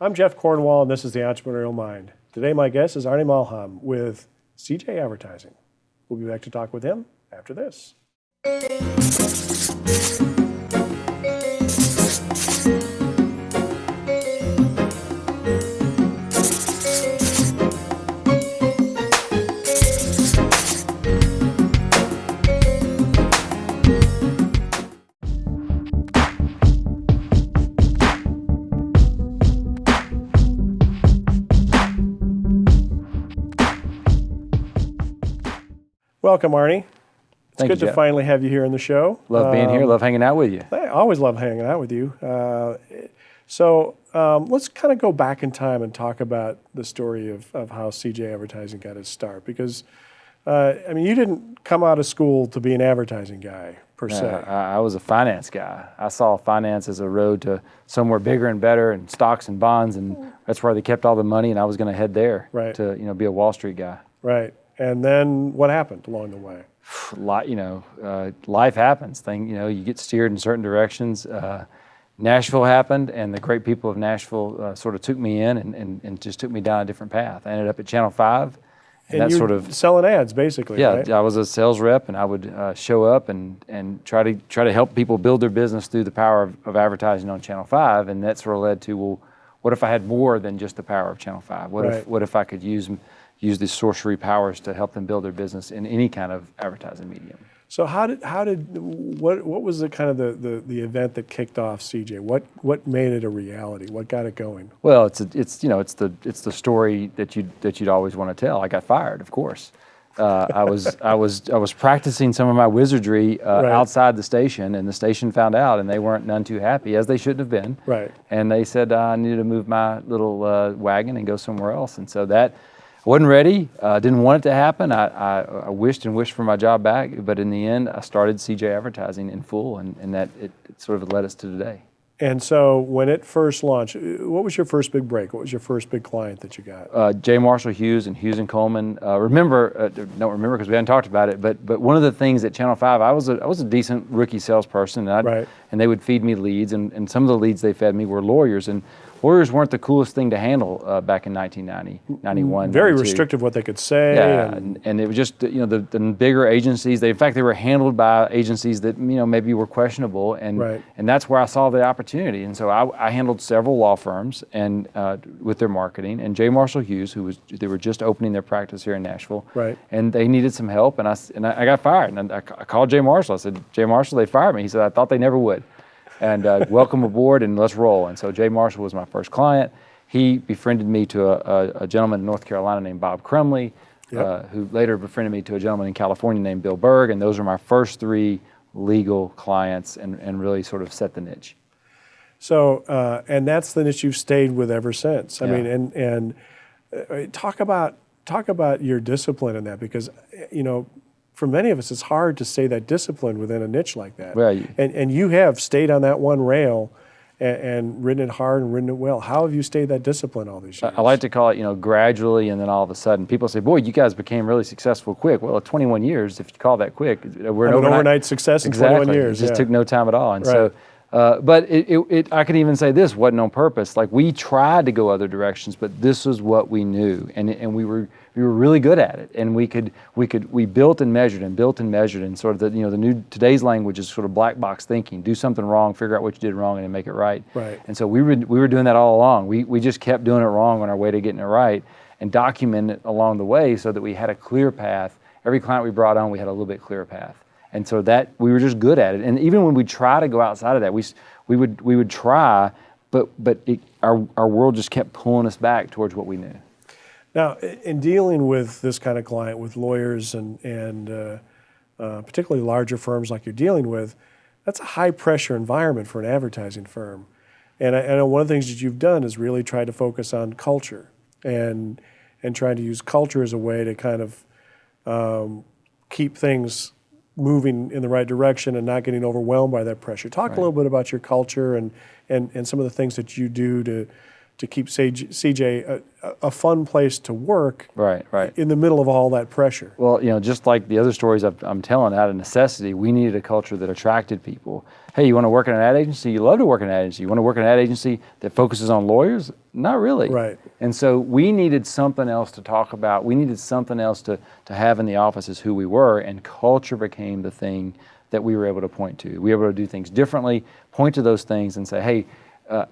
I'm Jeff Cornwall, and this is the Entrepreneurial Mind. Today, my guest is Arnie Malham with CJ Advertising. We'll be back to talk with him after this. Welcome, Arnie. It's good to finally have you here on the show. Love being here. Love hanging out with you. I always love hanging out with you. So let's kind of go back in time and talk about the story of how CJ Advertising got its start. Because, you didn't come out of school to be an advertising guy, per se. I was a finance guy. I saw finance as a road to somewhere bigger and better, and stocks and bonds, and that's where they kept all the money, and I was going to head there to be a Wall Street guy. Right. And then what happened along the way? Life happens. You get steered in certain directions. Nashville happened, and the great people of Nashville sort of took me in and just took me down a different path. I ended up at Channel 5. And that sort of selling ads, basically. Yeah, right? I was a sales rep, and I would show up and try to help people build their business through the power of advertising on Channel 5, and that sort of led to, well, what if I had more than just the power of Channel 5? What if I could use these sorcery powers to help them build their business in any kind of advertising medium? So what was the kind of the event that kicked off CJ? What made it a reality? What got it going? Well, it's the story that you'd always want to tell. I got fired, of course. I was practicing some of my wizardry outside the station, and the station found out, and they weren't none too happy, as they shouldn't have been. Right. And they said I needed to move my little wagon and go somewhere else, and so that. I wasn't ready, didn't want it to happen. I wished for my job back, but in the end, I started CJ Advertising in full, and that it sort of led us to today. And so when it first launched, what was your first big break? What was your first big client that you got? J. Marshall Hughes and Hughes & Coleman. Don't remember because we hadn't talked about it, but one of the things at Channel 5, I was a decent rookie salesperson, and they would feed me leads, and some of the leads they fed me were lawyers, and lawyers weren't the coolest thing to handle back in 1990, 91. Very restrictive what they could say. Yeah, and it was just, the bigger agencies, in fact, they were handled by agencies that, maybe were questionable, and that's where I saw the opportunity. And so I handled several law firms and with their marketing, and J. Marshall Hughes, they were just opening their practice here in Nashville, and they needed some help, and I got fired. And I called J. Marshall. I said, J. Marshall, they fired me. He said, I thought they never would. And welcome aboard, and let's roll. And so Jay Marshall was my first client. He befriended me to a gentleman in North Carolina named Bob Crumley, who later befriended me to a gentleman in California named Bill Berg, and those were my first three legal clients, and really sort of set the niche. So, and that's the niche you've stayed with ever since. I mean, and talk about your discipline in that, because, for many of us, it's hard to stay that disciplined within a niche like that. Right. And you have stayed on that one rail and ridden it hard and ridden it well. How have you stayed that discipline all these years? I like to call it, gradually, and then all of a sudden. People say, boy, you guys became really successful quick. Well, 21 years, if you call that quick. We're an overnight success in 21 years. It just took no time at all. And so, but I could even say this wasn't on purpose. Like, we tried to go other directions, but this was what we knew, and we were really good at it, and we built and measured, and sort of the new today's language is sort of black box thinking. Do something wrong, figure out what you did wrong, and then make it right. Right. And so we were doing that all along. We just kept doing it wrong on our way to getting it right, and documenting it along the way so that we had a clear path. Every client we brought on, we had a little bit clearer path. And so that we were just good at it. And even when we try to go outside of that, we would try, but our world just kept pulling us back towards what we knew. Now, in dealing with this kind of client, with lawyers and particularly larger firms like you're dealing with, that's a high pressure environment for an advertising firm. And I know one of the things that you've done is really try to focus on culture and trying to use culture as a way to kind of keep things moving in the right direction and not getting overwhelmed by that pressure. Talk a little bit about your culture and some of the things that you do to keep CJ a fun place to work Right. in the middle of all that pressure. Well, just like the other stories I'm telling, out of necessity, we needed a culture that attracted people. Hey, you want to work in an ad agency? You love to work in an ad agency. You want to work in an ad agency that focuses on lawyers? Not really. Right. And so we needed something else to talk about. We needed something else to have in the office as who we were, and culture became the thing that we were able to point to. We were able to do things differently, point to those things and say, hey,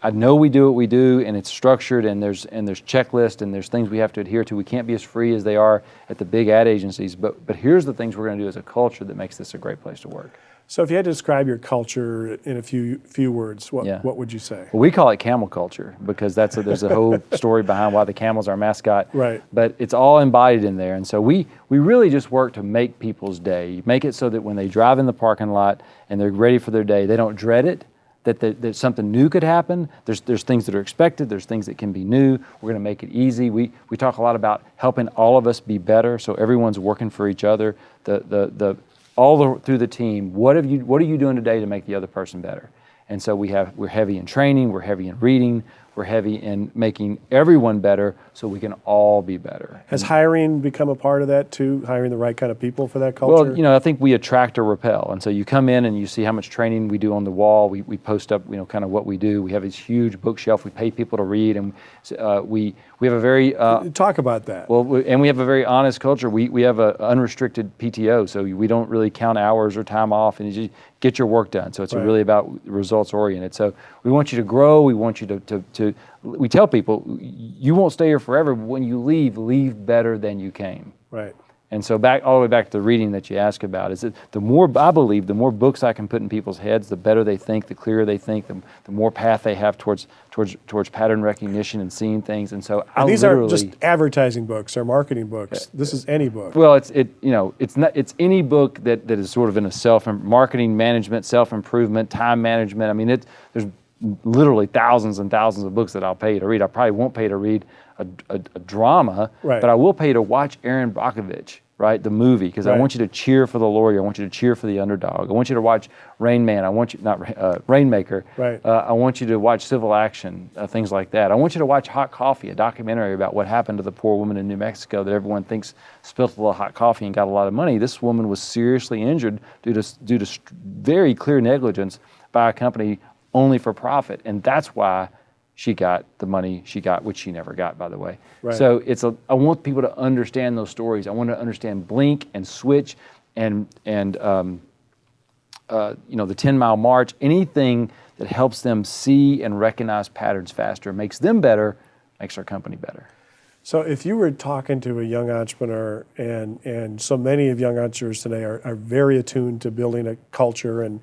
I know we do what we do, and it's structured, and there's checklists, and there's things we have to adhere to. We can't be as free as they are at the big ad agencies, but here's the things we're going to do as a culture that makes this a great place to work. So if you had to describe your culture in a few words, what would you say? Well, we call it camel culture because there's a whole story behind why the camel's our mascot. Right. But it's all embodied in there, and so we really just work to make people's day, make it so that when they drive in the parking lot and they're ready for their day, they don't dread it. That something new could happen. There's things that are expected. There's things that can be new. We're going to make it easy. We talk a lot about helping all of us be better, so everyone's working for each other. Through the team. What are you doing today to make the other person better? And so we're heavy in training. We're heavy in reading. We're heavy in making everyone better so we can all be better. Has hiring become a part of that too? Hiring the right kind of people for that culture? Well, I think we attract or repel. And so you come in and you see how much training we do on the wall. We post up, kind of what we do. We have this huge bookshelf. We pay people to read, and we have a very talk about that. Well, and we have a very honest culture. We have an unrestricted PTO, so we don't really count hours or time off, and you just get your work done. So it's really about results oriented. So we want you to grow. We want you to we tell people, you won't stay here forever, but when you leave better than you came. Right. And so all the way back to the reading that you ask about, is that the more books I can put in people's heads, the better they think, the clearer they think, the more path they have towards pattern recognition and seeing things. And so these aren't just advertising books or marketing books. This is any book. Well, it's any book that is sort of in a marketing management, self-improvement, time management. I mean, there's literally thousands and thousands of books that I'll pay to read. I probably won't pay to read a drama, right, but I will pay to watch Aaron Brockovich, right, the movie, because I want you to cheer for the lawyer. I want you to cheer for the underdog. I want you to watch Rainmaker. Right. I want you to watch Civil Action, things like that. I want you to watch Hot Coffee, a documentary about what happened to the poor woman in New Mexico that everyone thinks spilled a little hot coffee and got a lot of money. This woman was seriously injured due to very clear negligence by a company only for profit, and that's why she got the money she got, which she never got, by the way. Right. So I want people to understand those stories. I want to understand Blink and Switch and the 10-mile march. Anything that helps them see and recognize patterns faster makes them better, makes our company better. So if you were talking to a young entrepreneur, and so many of young entrepreneurs today are very attuned to building a culture, and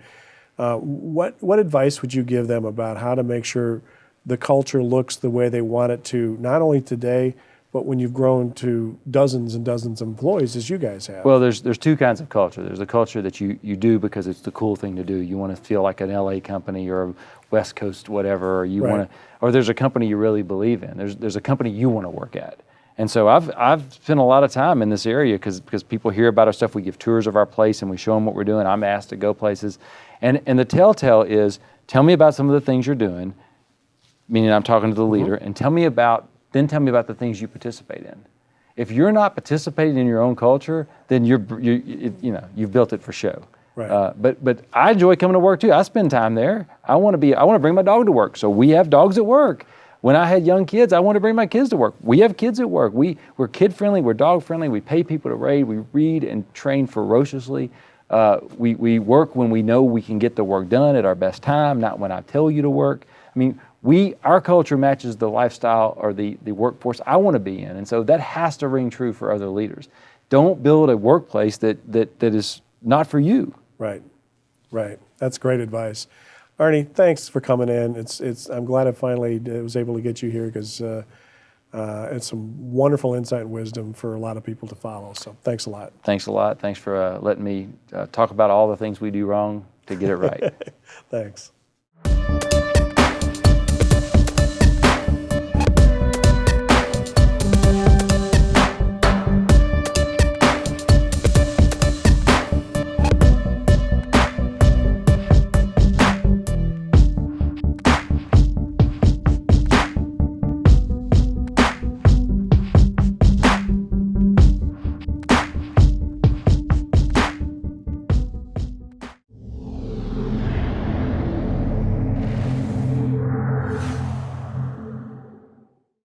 what advice would you give them about how to make sure the culture looks the way they want it to, not only today, but when you've grown to dozens and dozens of employees as you guys have? Well, there's two kinds of culture. There's a culture that you do because it's the cool thing to do. You want to feel like an LA company or a West Coast whatever, or or there's a company you really believe in. There's a company you want to work at. And so I've spent a lot of time in this area because people hear about our stuff. We give tours of our place and we show them what we're doing. I'm asked to go places. And the telltale is, tell me about some of the things you're doing, meaning I'm talking to the leader, and tell me about the things you participate in. If you're not participating in your own culture, then you've built it for show. Right. But I enjoy coming to work too. I spend time there. I want to bring my dog to work. So we have dogs at work. When I had young kids, I want to bring my kids to work. We have kids at work. We're kid friendly. We're dog friendly. We pay people to read. We read and train ferociously. We work when we know we can get the work done at our best time, not when I tell you to work. I mean, our culture matches the lifestyle or the workforce I want to be in, and so that has to ring true for other leaders. Don't build a workplace that is not for you. Right. That's great advice. Arnie, thanks for coming in. I'm glad I finally was able to get you here because it's some wonderful insight and wisdom for a lot of people to follow. So thanks a lot. Thanks a lot. Thanks for letting me talk about all the things we do wrong to get it right. Thanks.